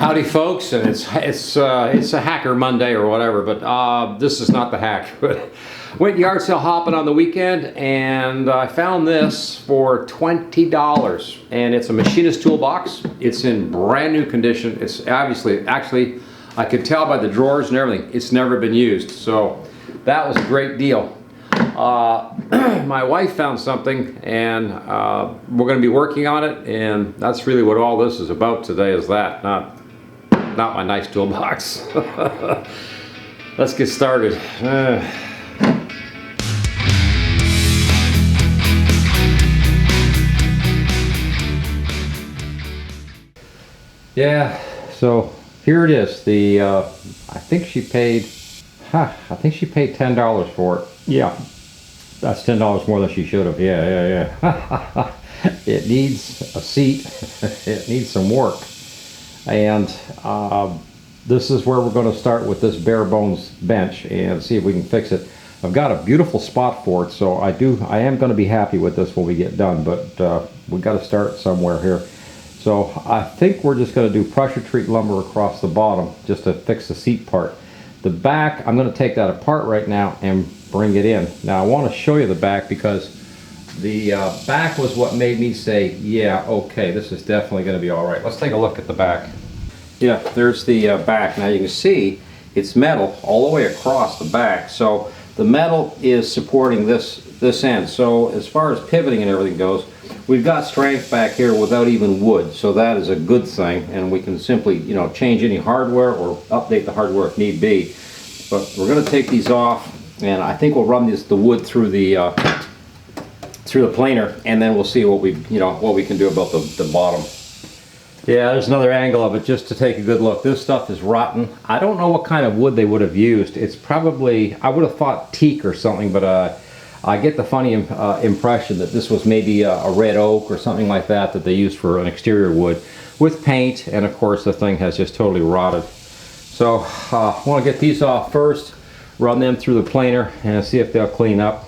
Howdy folks, and it's a Hacker Monday or whatever, but this is not the hack. Went yard sale hopping on the weekend, and I found this for $20, and it's a machinist toolbox. It's in brand new condition. It's actually I could tell by the drawers and everything, it's never been used, so that was a great deal. My wife found something, and we're going to be working on it, and that's really what all this is about today, is that, not my nice toolbox. Let's get started. Yeah, so here it is. I think she paid $10 for it. Yeah, that's $10 more than she should have. Yeah. It needs a seat. It needs some work. And this is where we're going to start with this bare bones bench and see if we can fix it. I've got a beautiful spot for it, so I am going to be happy with this when we get done, but we've got to start somewhere here. So I think we're just going to do pressure treat lumber across the bottom just to fix the seat part. The back, I'm going to take that apart right now and bring it in. Now I want to show you the back because the back was what made me say, yeah, okay, this is definitely going to be all right. Let's take a look at the back. Yeah, there's the back. Now you can see it's metal all the way across the back. So the metal is supporting this end. So as far as pivoting and everything goes, we've got strength back here without even wood. So that is a good thing, and we can simply, change any hardware or update the hardware if need be. But we're going to take these off, and I think we'll run the wood through the planer, and then we'll see what we can do about the bottom. Yeah, there's another angle of it just to take a good look. This stuff is rotten. I don't know what kind of wood they would have used. It's probably, I would have thought teak or something, but I get the funny impression that this was maybe a red oak or something like that they used for an exterior wood with paint, and of course the thing has just totally rotted. So I want to get these off first, run them through the planer and see if they'll clean up,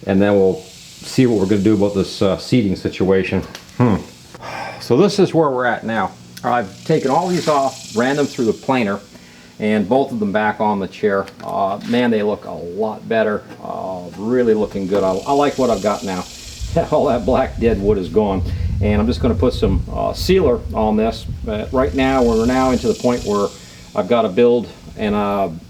and then we'll see what we're going to do about this seating situation. So this is where we're at now. I've taken all these off, ran them through the planer, and both of them back on the chair. Man, they look a lot better. Really looking good. I like what I've got now. All that black dead wood is gone, and I'm just going to put some sealer on this. Right now, we're now into the point where I've got to build, and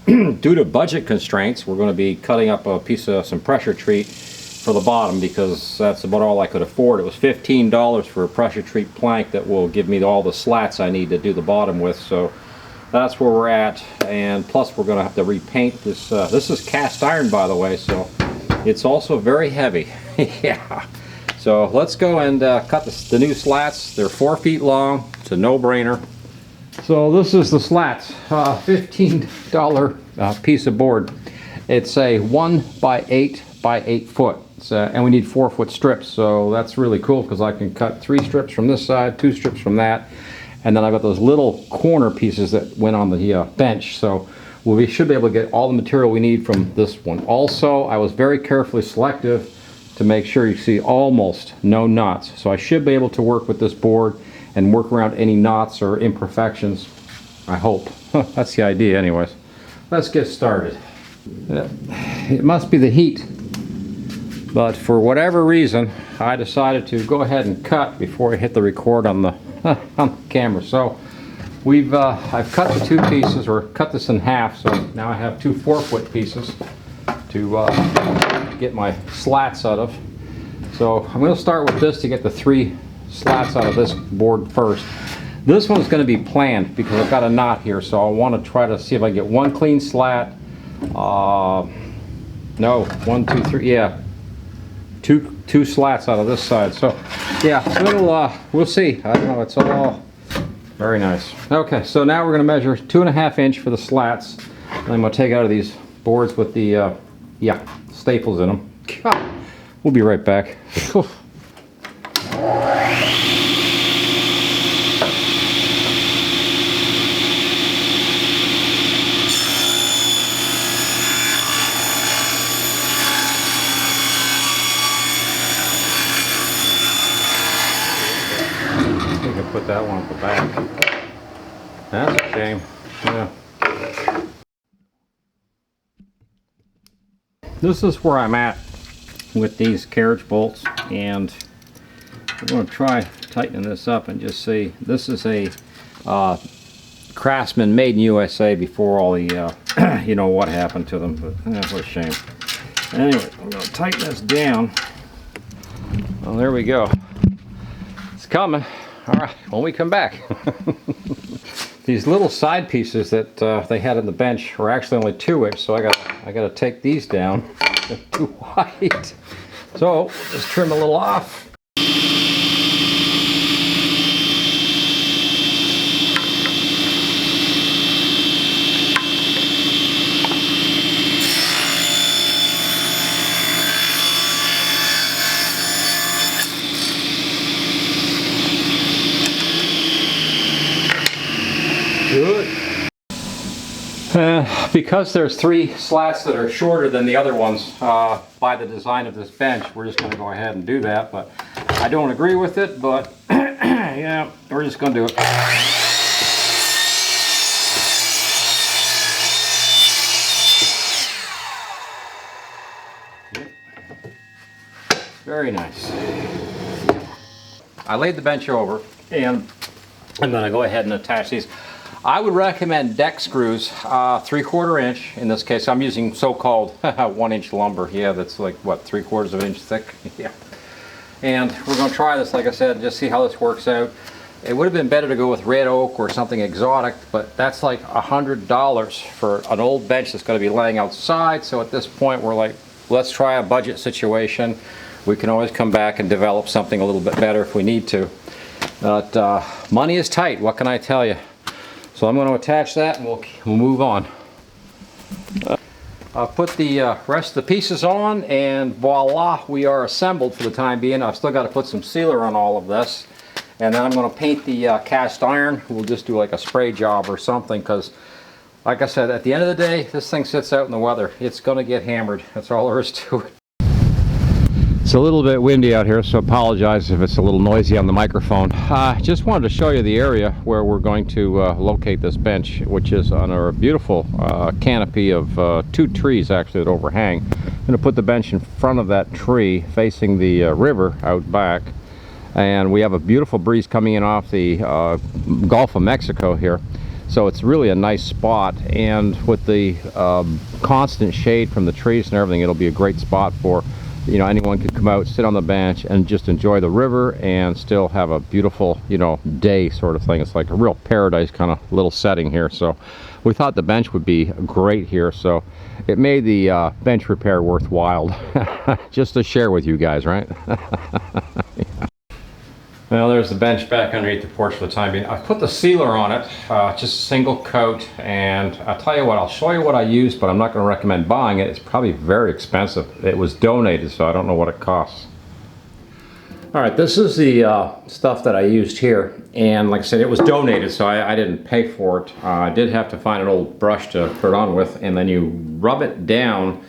due to budget constraints, we're going to be cutting up a piece of some pressure treat for the bottom, because that's about all I could afford. It was $15 for a pressure treat plank that will give me all the slats I need to do the bottom with. So that's where we're at, and plus we're going to have to repaint this. This is cast iron, by the way, so it's also very heavy. Yeah. So let's go and cut the new slats. They're 4 feet long. It's a no-brainer. So this is the slats, $15 piece of board. It's a 1 by 8 by 8 foot. And we need 4-foot strips, so that's really cool because I can cut 3 strips from this side, 2 strips from that, and then I've got those little corner pieces that went on the bench, so we should be able to get all the material we need from this one. Also, I was very carefully selective to make sure you see almost no knots, so I should be able to work with this board and work around any knots or imperfections, I hope. That's the idea anyways. Let's get started. It must be the heat, but for whatever reason I decided to go ahead and cut before I hit the record on the camera. So I've cut the 2 pieces, or cut this in half, so now I have 2 4-foot pieces to get my slats out of. So I'm going to start with this to get the 3 slats out of this board first. This one's going to be planned because I've got a knot here, so I want to try to see if I get 1 clean slat. No, 1, 2, 3, yeah. Two slats out of this side. So yeah, we'll see. I don't know, it's all very nice. Okay, so now we're going to measure 2.5 inch for the slats, and I'm going to take out of these boards with the staples in them. We'll be right back. Put that one at the back. That's a shame. Yeah. This is where I'm at with these carriage bolts, and I'm going to try tightening this up and just see. This is a Craftsman made in USA before all the you know what happened to them, but what a shame. Anyway, I'm going to tighten this down. Well, there we go. It's coming. All right, when we come back. These little side pieces that they had in the bench were actually only 2-inch, so I got to take these down. They're too wide. So we'll just trim a little off. Good. Because there's 3 slats that are shorter than the other ones by the design of this bench, we're just going to go ahead and do that. But I don't agree with it, but yeah, we're just going to do it. Very nice. I laid the bench over, and I'm going to go ahead and attach these. I would recommend deck screws, 3/4 inch. In this case, I'm using so-called 1-inch lumber. Yeah, that's like, what, 3/4 of an inch thick? Yeah. And we're going to try this, like I said, and just see how this works out. It would have been better to go with red oak or something exotic, but that's like $100 for an old bench that's going to be laying outside. So at this point, we're like, let's try a budget situation. We can always come back and develop something a little bit better if we need to. But money is tight, what can I tell you? So I'm going to attach that and we'll move on. I'll put the rest of the pieces on, and voila, we are assembled for the time being. I've still got to put some sealer on all of this. And then I'm going to paint the cast iron. We'll just do like a spray job or something, because like I said, at the end of the day, this thing sits out in the weather. It's going to get hammered. That's all there is to it. It's a little bit windy out here, so apologize if it's a little noisy on the microphone. Just wanted to show you the area where we're going to locate this bench, which is on a beautiful canopy of 2 trees actually that overhang. I'm going to put the bench in front of that tree facing the river out back, and we have a beautiful breeze coming in off the Gulf of Mexico here. So it's really a nice spot, and with the constant shade from the trees and everything, it'll be a great spot for, you know, anyone could come out, sit on the bench, and just enjoy the river and still have a beautiful, you know, day sort of thing. It's like a real paradise kind of little setting here. So we thought the bench would be great here. So it made the bench repair worthwhile just to share with you guys, right? Yeah. Well, there's the bench back underneath the porch for the time being. I put the sealer on it, just a single coat, and I'll tell you what, I'll show you what I used, but I'm not going to recommend buying it. It's probably very expensive. It was donated, so I don't know what it costs. All right, this is the stuff that I used here, and like I said, it was donated, so I didn't pay for it. I did have to find an old brush to put it on with, and then you rub it down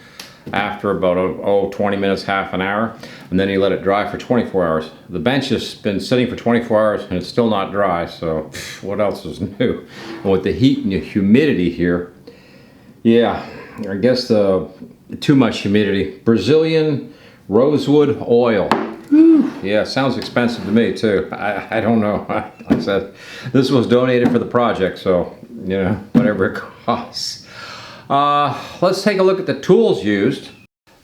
after about 20 minutes, half an hour, and then you let it dry for 24 hours. The bench has been sitting for 24 hours and it's still not dry, so what else is new? And with the heat and the humidity here, yeah, I guess too much humidity. Brazilian rosewood oil. Yeah, sounds expensive to me too. I don't know. Like I said, this was donated for the project, so, you know, whatever it costs. Let's take a look at the tools used.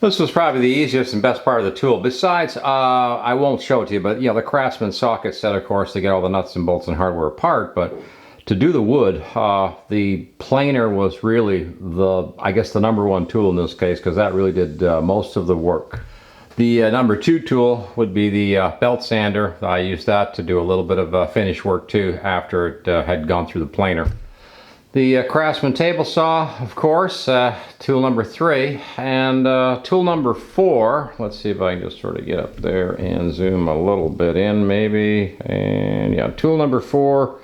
This was probably the easiest and best part of the tool. Besides, I won't show it to you, but you know, the Craftsman socket set, of course, to get all the nuts and bolts and hardware apart. But to do the wood, the planer was really I guess the #1 tool in this case, because that really did most of the work. The #2 tool would be the belt sander. I used that to do a little bit of finish work too after it had gone through the planer. The Craftsman table saw, of course, tool #3, and tool #4, let's see if I can just sort of get up there and zoom a little bit in maybe, and yeah, tool #4,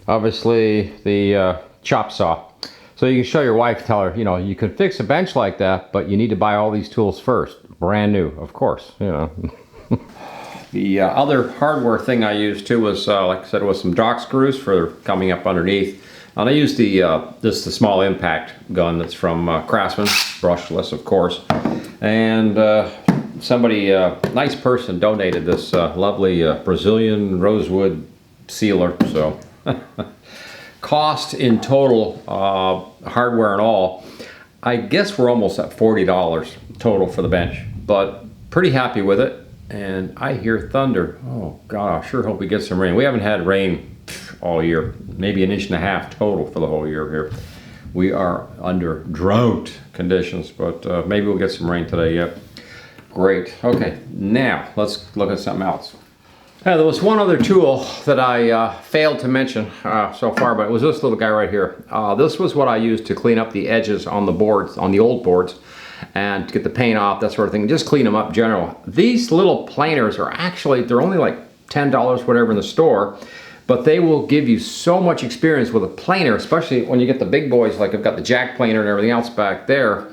obviously the chop saw. So you can show your wife, tell her, you know, you can fix a bench like that, but you need to buy all these tools first, brand new, of course, you know. The other hardware thing I used too was, like I said, was some dock screws for coming up underneath. And I use the this the small impact gun that's from Craftsman, brushless of course. And somebody, nice person, donated this lovely Brazilian rosewood sealer. So cost in total, hardware and all, I guess we're almost at $40 total for the bench, but pretty happy with it. And I hear thunder. Oh God, I sure hope we get some rain. We haven't had rain all year, maybe an inch and a half total for the whole year here. We are under drought conditions, but maybe we'll get some rain today. Yep. Great. Okay, now let's look at something else. There was one other tool that I failed to mention so far, but it was this little guy right here. This was what I used to clean up the edges on the boards, on the old boards, and to get the paint off, that sort of thing. Just clean them up general. These little planers are actually, they're only like $10, whatever, in the store, but they will give you so much experience with a planer, especially when you get the big boys, like I've got the jack planer and everything else back there.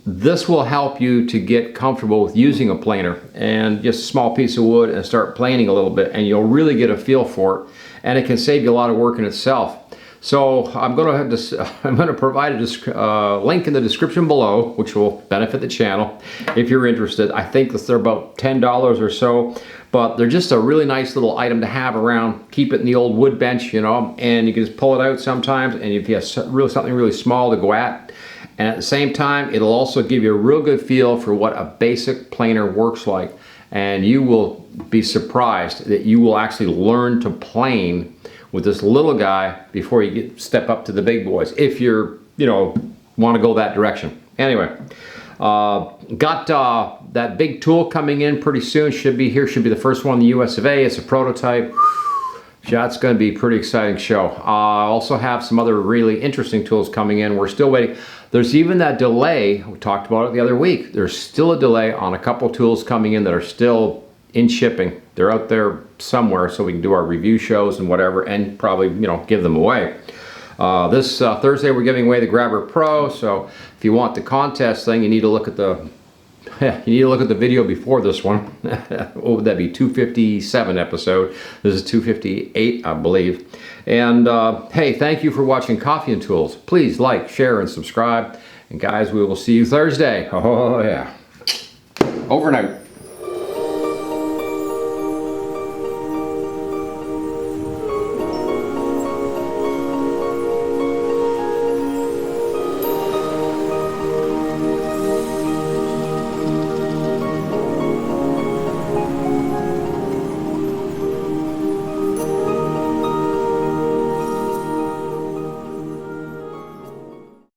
This will help you to get comfortable with using a planer and just a small piece of wood and start planing a little bit, and you'll really get a feel for it, and it can save you a lot of work in itself. So I'm going to provide a link in the description below, which will benefit the channel if you're interested. I think that they're about $10 or so, but they're just a really nice little item to have around. Keep it in the old wood bench, you know, and you can just pull it out sometimes, and if you have something really small to go at, and at the same time, it'll also give you a real good feel for what a basic planer works like, and you will be surprised that you will actually learn to plane with this little guy before you step up to the big boys, if you're, you know, want to go that direction. Anyway, got that big tool coming in pretty soon. Should be here, should be the first one in the US of A. It's a prototype. That's going to be a pretty exciting show. I also have some other really interesting tools coming in. We're still waiting. There's even that delay, we talked about it the other week. There's still a delay on a couple tools coming in that are still in shipping. They're out there somewhere, so we can do our review shows and whatever, and probably, you know, give them away. This Thursday we're giving away the Grabber Pro, so if you want the contest thing, you need to look at the video before this one. What would that be? 257 episode. This is 258, I believe. And hey, thank you for watching Coffee and Tools. Please like, share, and subscribe. And guys, we will see you Thursday. Oh yeah. Over and out.